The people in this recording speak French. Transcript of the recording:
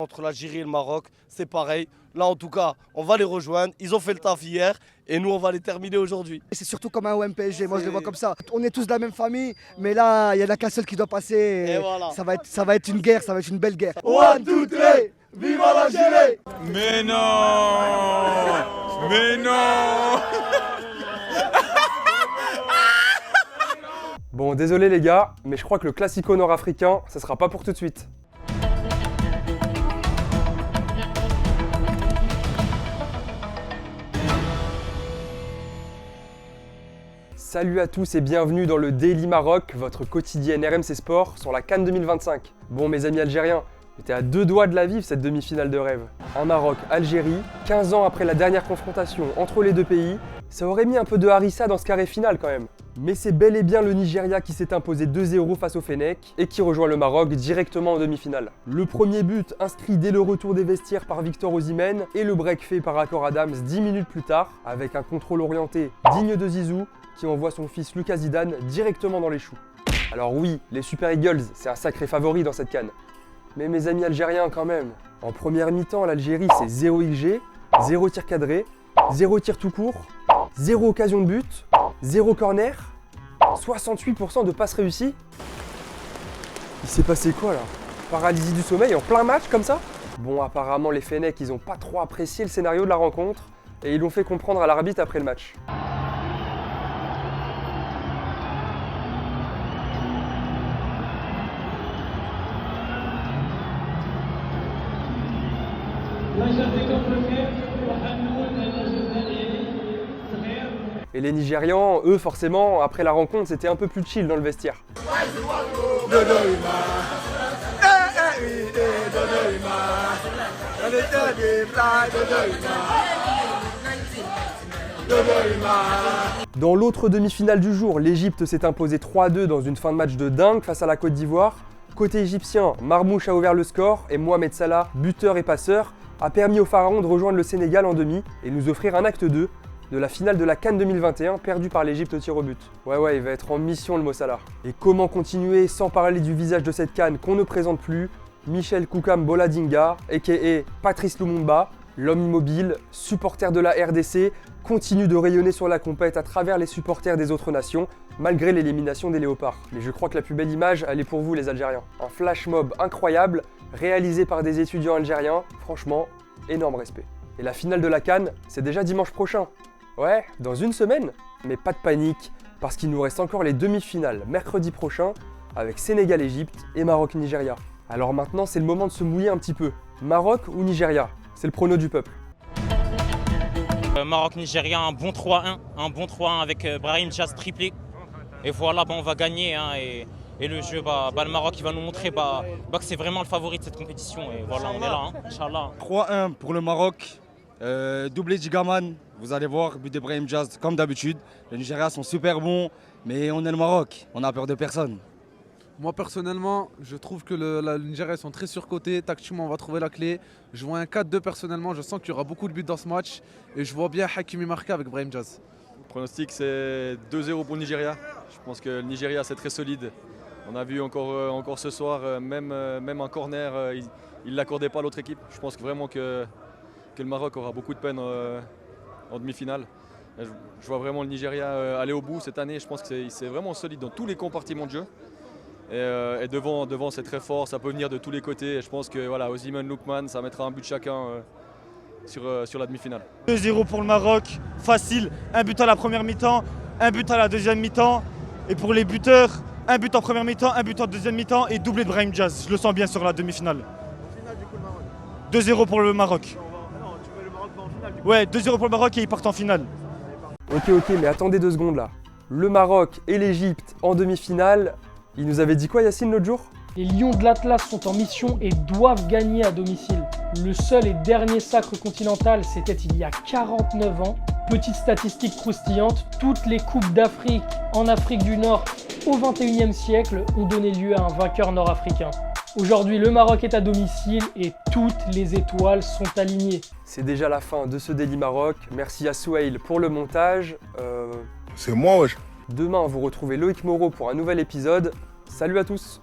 Entre l'Algérie et le Maroc, c'est pareil. Là, en tout cas, on va les rejoindre. Ils ont fait le taf hier et nous, on va les terminer aujourd'hui. C'est surtout comme un OM PSG, moi je le vois comme ça. On est tous de la même famille, mais là, il y en a qu'un seul qui doit passer. Et voilà. Ça va être une guerre, ça va être une belle guerre. 1, 2, 3, viva l'Algérie! Mais non! Mais non! Bon, désolé les gars, mais je crois que le classico nord-africain, ça sera pas pour tout de suite. Salut à tous et bienvenue dans le Daily Maroc, votre quotidienne RMC Sport sur la CAN 2025. Bon mes amis algériens, j'étais à deux doigts de la vivre cette demi-finale de rêve. Un Maroc-Algérie, 15 ans après la dernière confrontation entre les deux pays, ça aurait mis un peu de harissa dans ce carré final quand même. Mais c'est bel et bien le Nigeria qui s'est imposé 2-0 face au Fennec et qui rejoint le Maroc directement en demi-finale. Le premier but inscrit dès le retour des vestiaires par Victor Osimhen et le break fait par Akor Adams 10 minutes plus tard avec un contrôle orienté digne de Zizou qui envoie son fils Lucas Zidane directement dans les choux. Alors oui, les Super Eagles, c'est un sacré favori dans cette CAN. Mais mes amis algériens quand même. En première mi-temps, l'Algérie c'est 0 XG, 0 tir cadré, 0 tir tout court, 0 occasion de but, 0 corner, 68% de passes réussies. Il s'est passé quoi là? Paralysie du sommeil en plein match comme ça? Bon, apparemment les Fennecs ils ont pas trop apprécié le scénario de la rencontre et ils l'ont fait comprendre à l'arbitre après le match. Et les Nigérians, eux forcément, après la rencontre, c'était un peu plus chill dans le vestiaire. Dans l'autre demi-finale du jour, l'Égypte s'est imposée 3-2 dans une fin de match de dingue face à la Côte d'Ivoire. Côté égyptien, Marmouche a ouvert le score et Mohamed Salah, buteur et passeur, a permis aux Pharaons de rejoindre le Sénégal en demi et nous offrir un acte 2 de la finale de la CAN 2021 perdue par l'Égypte au tir au but. Ouais, il va être en mission le Mo Salah. Et comment continuer sans parler du visage de cette CAN qu'on ne présente plus, Michel Koukam Boladinga, a.k.a. Patrice Lumumba, l'homme immobile, supporter de la RDC, continue de rayonner sur la compète à travers les supporters des autres nations, malgré l'élimination des Léopards. Mais je crois que la plus belle image, elle est pour vous les Algériens. Un flash mob incroyable, réalisé par des étudiants algériens, franchement, énorme respect. Et la finale de la CAN, c'est déjà dimanche prochain. Ouais, dans une semaine. Mais pas de panique, parce qu'il nous reste encore les demi-finales mercredi prochain, avec Sénégal-Égypte et Maroc-Nigeria. Alors maintenant, c'est le moment de se mouiller un petit peu. Maroc ou Nigeria? C'est le prono du peuple. Maroc-Nigeria, un bon 3-1. Un bon 3-1 avec Brahim Diaz triplé. Et voilà, on va gagner. Et le jeu, le Maroc il va nous montrer que c'est vraiment le favori de cette compétition. Et voilà, on est là, Inch'Allah. 3-1 pour le Maroc. Doublé Gigaman, vous allez voir, but de Brahim Diaz comme d'habitude. Les Nigériens sont super bons, mais on est le Maroc, on n'a peur de personne. Moi personnellement, je trouve que le Nigeria sont très surcotés. Tactiquement, on va trouver la clé. Je vois un 4-2 personnellement. Je sens qu'il y aura beaucoup de buts dans ce match. Et je vois bien Hakimi marquer avec Brahim Diaz. Le pronostic, c'est 2-0 pour le Nigeria. Je pense que le Nigeria, c'est très solide. On a vu encore ce soir, même un corner, il ne l'accordait pas à l'autre équipe. Je pense vraiment que le Maroc aura beaucoup de peine en demi-finale. Je vois vraiment le Nigeria aller au bout cette année. Je pense que c'est vraiment solide dans tous les compartiments de jeu. Et devant c'est très fort, ça peut venir de tous les côtés. Et je pense que voilà, Osimhen, Lookman, ça mettra un but chacun sur la demi-finale. 2-0 pour le Maroc, facile. Un but à la première mi-temps, un but à la deuxième mi-temps. Et pour les buteurs, un but en première mi-temps, un but en deuxième mi-temps et doublé de Brahim Diaz. Je le sens bien sur la demi-finale. 2-0 pour le Maroc. Ouais, 2-0 pour le Maroc et ils partent en finale. Ok, mais attendez 2 secondes là. Le Maroc et l'Égypte en demi-finale. Il nous avait dit quoi Yacine l'autre jour? Les Lions de l'Atlas sont en mission et doivent gagner à domicile. Le seul et dernier sacre continental, c'était il y a 49 ans. Petite statistique croustillante, toutes les coupes d'Afrique en Afrique du Nord au XXIe siècle ont donné lieu à un vainqueur nord-africain. Aujourd'hui, le Maroc est à domicile et toutes les étoiles sont alignées. C'est déjà la fin de ce Daily Maroc. Merci à Souhail pour le montage. C'est moi, wesh. Demain, vous retrouvez Loïc Moreau pour un nouvel épisode. Salut à tous!